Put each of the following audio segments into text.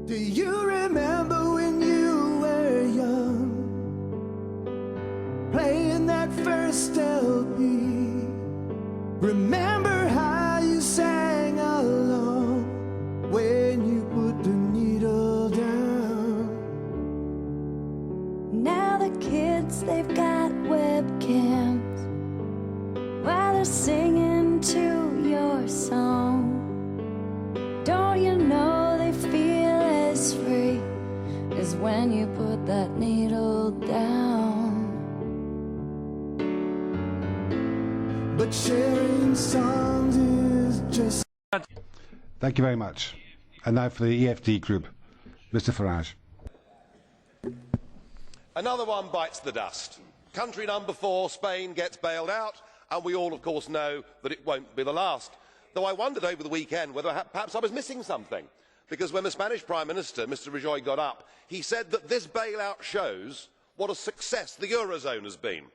Do you remember when you were young, playing that first LP? Remember how you sang along when you put the needle down? Now the kids, they've got webcams while they're singing to your song. Don't you know they feel as free as when you put that needle down? But sharing songs is just... Thank you very much. And now for the EFD group, Mr. Farage. Another one bites the dust. Country number 4, Spain, gets bailed out, and we all, of course, know that it won't be the last. Though I wondered over the weekend whether perhaps I was missing something, because when the Spanish Prime Minister, Mr. Rajoy, got up, he said that this bailout shows what a success the Eurozone has been.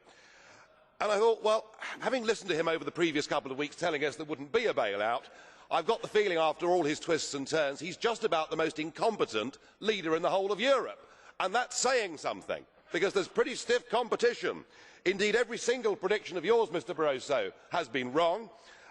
And I thought, well, having listened to him over the previous couple of weeks telling us there wouldn't be a bailout, I've got the feeling after all his twists and turns he's just about the most incompetent leader in the whole of Europe. And that's saying something, because there's pretty stiff competition. Indeed, every single prediction of yours, Mr. Barroso, has been wrong.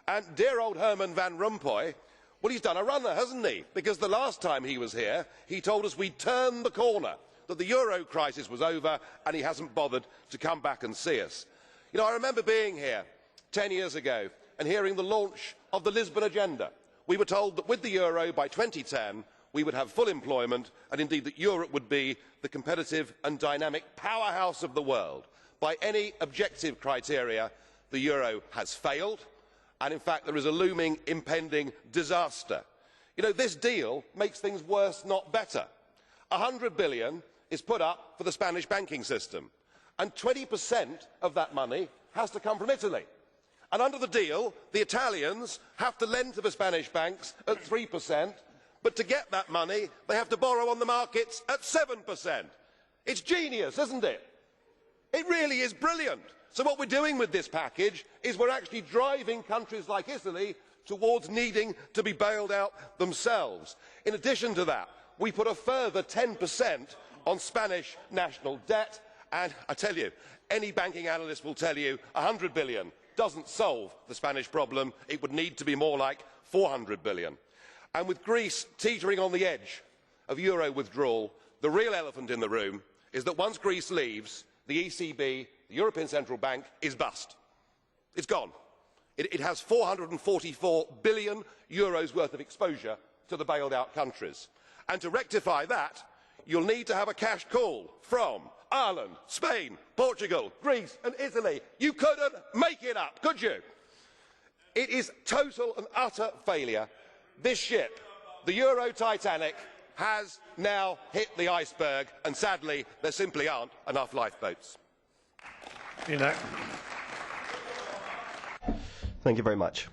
And dear old Herman Van Rompuy, well, he's done a runner, hasn't he? Because the last time he was here, he told us we'd turned the corner, that the euro crisis was over, and he hasn't bothered to come back and see us. You know, I remember being here 10 years ago and hearing the launch of the Lisbon agenda. We were told that with the euro by 2010 we would have full employment, and indeed that Europe would be the competitive and dynamic powerhouse of the world. By any objective criteria, the euro has failed, and in fact there is a looming impending disaster. You know, this deal makes things worse, not better. 100 billion is put up for the Spanish banking system, and 20% of that money has to come from Italy. And under the deal, the Italians have to lend to the Spanish banks at 3%, but to get that money, they have to borrow on the markets at 7%. It's genius, isn't it? It really is brilliant. So what we're doing with this package is we're actually driving countries like Italy towards needing to be bailed out themselves. In addition to that, we put a further 10% on Spanish national debt, and I tell you, any banking analyst will tell you 100 billion doesn't solve the Spanish problem. It would need to be more like 400 billion. And with Greece teetering on the edge of euro withdrawal, the real elephant in the room is that once Greece leaves, the ECB, the European Central Bank, is bust. It's gone. It has 444 billion euros worth of exposure to the bailed out countries. And to rectify that, you'll need to have a cash call from Ireland, Spain, Portugal, Greece and Italy. You couldn't make it up, could you? It is total and utter failure. This ship, the Euro Titanic, has now hit the iceberg, and sadly there simply aren't enough lifeboats. Thank you very much.